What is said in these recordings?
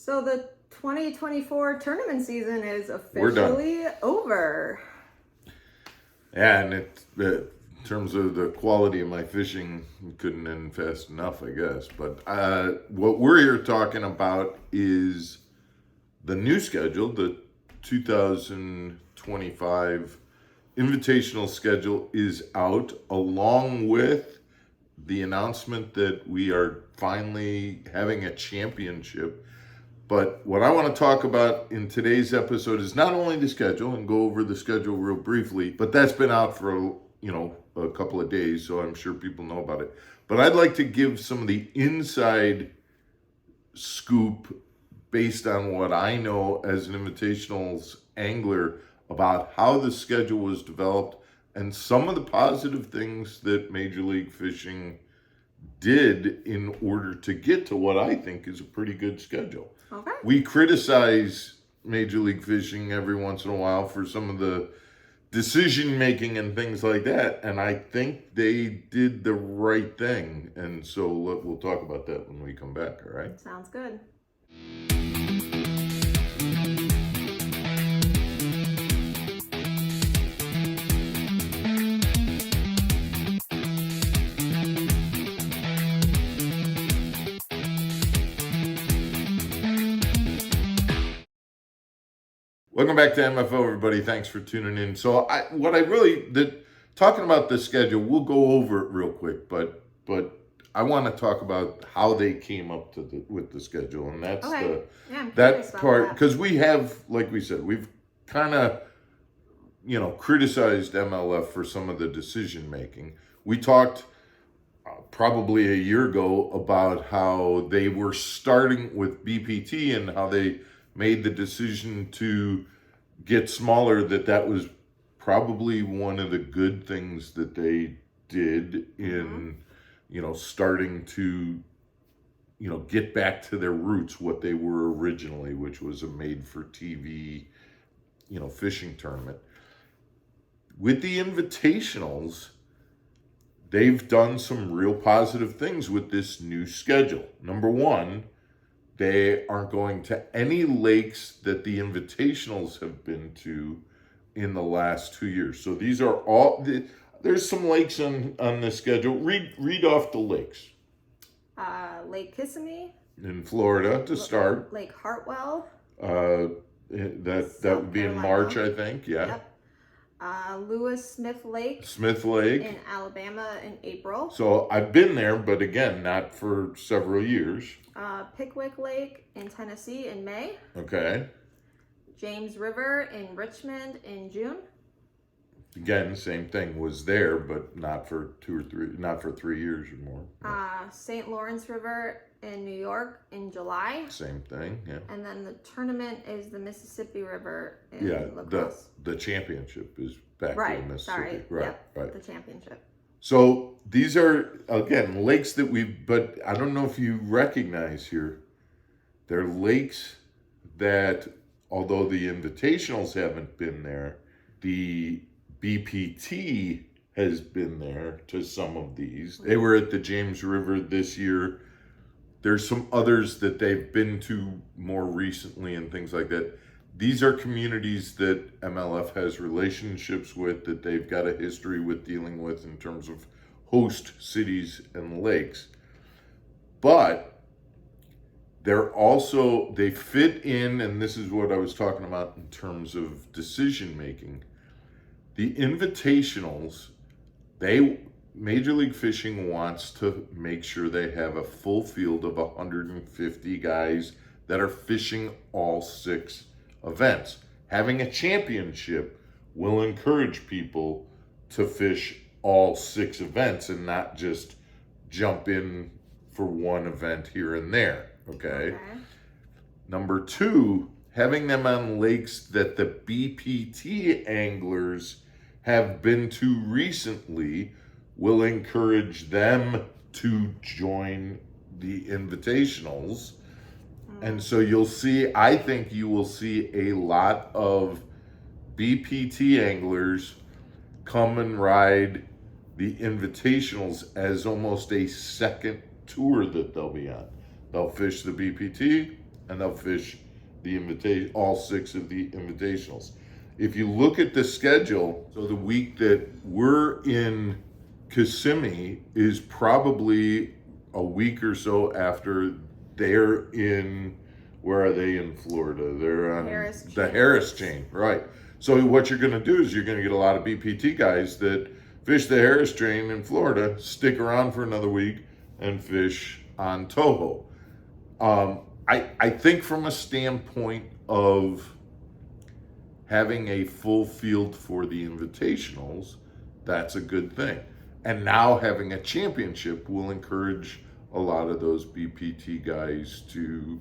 So the 2024 tournament season is We're done. officially over. Yeah, and in terms of the quality of my fishing, couldn't end fast enough, I guess. But what we're here talking about is the new schedule, the 2025 invitational schedule is out, along with the announcement that we are finally having a championship. But what I want to talk about in today's episode is not only the schedule and go over the schedule real briefly, but that's been out for a couple of days, so I'm sure people know about it. But I'd like to give some of the inside scoop based on what I know as an invitationals angler about how the schedule was developed and some of the positive things that Major League Fishing did in order to get to what I think is a pretty good schedule. Okay. We criticize Major League Fishing every once in a while for some of the decision making and things like that, and I think they did the right thing. And so we'll talk about that when we come back. All right? Sounds good. Welcome back to MFO, everybody. Thanks for tuning in. So, talking about the schedule, we'll go over it real quick, but I want to talk about how they came up with the schedule, and that's Okay. I'm that curious about part, that. because we have, like we said, we've kind of criticized MLF for some of the decision making. We talked probably a year ago about how they were starting with BPT and how they made the decision to get smaller, that was probably one of the good things that they did in starting to get back to their roots, what they were originally, which was a made for TV fishing tournament. With the invitationals, they've done some real positive things with this new schedule. Number one, they aren't going to any lakes that the invitationals have been to in the last 2 years. So these are all, there's some lakes on the schedule. Read off the lakes. Lake Kissimmee. In Florida to start. Lake Hartwell. That would be in March, I think. Yeah. Yep. Lewis Smith Lake in Alabama in April. So I've been there, but again, not for several years. Pickwick Lake in Tennessee in May. Okay. James River in Richmond in June. Again, same thing, was there, but not for 3 years or more. St. Lawrence River in New York in July. Same thing, yeah. And then the tournament is the Mississippi River in La Crosse. The championship is back in Mississippi. Sorry. Right. The championship. So these are, again, lakes that but I don't know if you recognize here, they're lakes that, although the invitationals haven't been there, the BPT has been there to some of these. They were at the James River this year. There's some others that they've been to more recently and things like that. These are communities that MLF has relationships with, that they've got a history with dealing with in terms of host cities and lakes. But they fit in, and this is what I was talking about in terms of decision making. The invitationals, Major League Fishing wants to make sure they have a full field of 150 guys that are fishing all 6 events. Having a championship will encourage people to fish all 6 events and not just jump in for one event here and there. Okay. Number 2, having them on lakes that the BPT anglers have been to recently will encourage them to join the invitationals. And so I think you will see a lot of BPT anglers come and ride the invitationals as almost a second tour that they'll be on. They'll fish the BPT, and they'll fish all 6 of the invitationals. If you look at the schedule, so the week that we're in Kissimmee is probably a week or so after they're in, where are they in Florida? They're on the Harris chain, right? So what you're going to do is you're going to get a lot of BPT guys that fish the Harris chain in Florida, stick around for another week, and fish on Toho. I think from a standpoint of having a full field for the invitationals, that's a good thing. And now having a championship will encourage a lot of those BPT guys to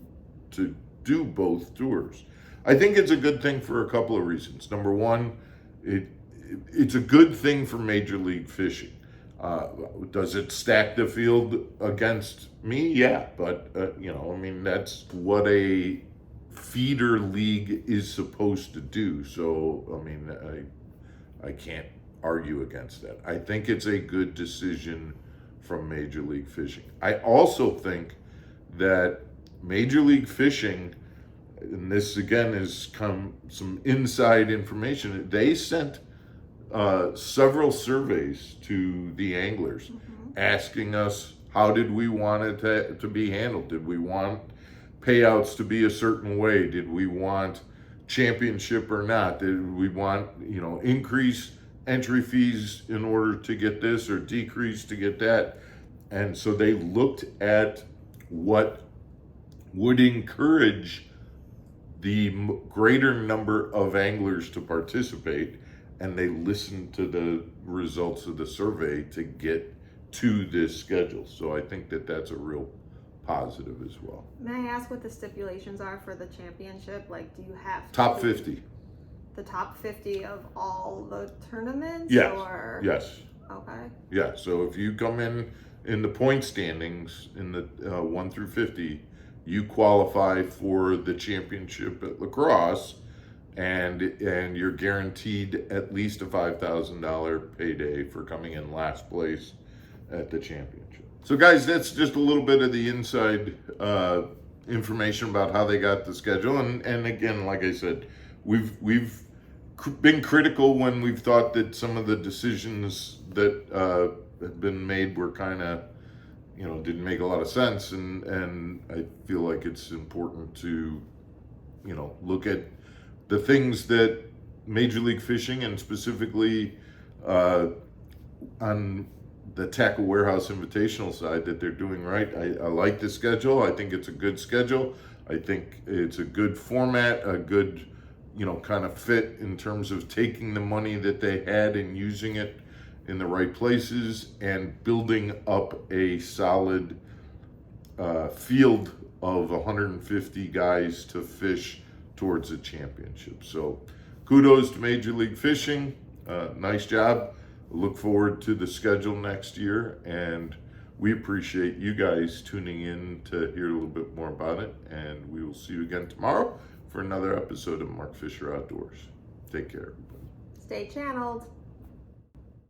do both tours. I think it's a good thing for a couple of reasons. Number one, it's a good thing for Major League Fishing. Does it stack the field against me? Yeah, but that's what a feeder league is supposed to do. So I can't argue against that. I think it's a good decision from Major League Fishing. I also think that Major League Fishing, and this again is some inside information, they sent several surveys to the anglers asking us how did we want it to be handled. Did we want payouts to be a certain way? Did we want championship or not? Did we want increase entry fees in order to get this or decrease to get that? And so they looked at what would encourage the greater number of anglers to participate, and they listened to the results of the survey to get to this schedule. So I think that that's a real positive as well. May I ask what the stipulations are for the championship? Like, do you have top 50? The top 50 of all the tournaments? Yes. Or? Yes. Okay. Yeah. So if you come in the point standings in the 1 through 50, you qualify for the championship at lacrosse, and you're guaranteed at least a $5,000 payday for coming in last place at the championship. So guys, that's just a little bit of the inside information about how they got the schedule. And again, like I said, we've been critical when we've thought that some of the decisions that have been made were kind of, didn't make a lot of sense. And I feel like it's important to, look at the things that Major League Fishing, and specifically on the Tackle Warehouse Invitational side, that they're doing right. I like the schedule. I think it's a good schedule. I think it's a good format, a good, kind of fit in terms of taking the money that they had and using it in the right places and building up a solid field of 150 guys to fish towards a championship. So kudos to Major League Fishing. Nice job. Look forward to the schedule next year, and we appreciate you guys tuning in to hear a little bit more about it, and we will see you again tomorrow for another episode of Mark Fisher Outdoors. Take care, everybody. Stay channeled.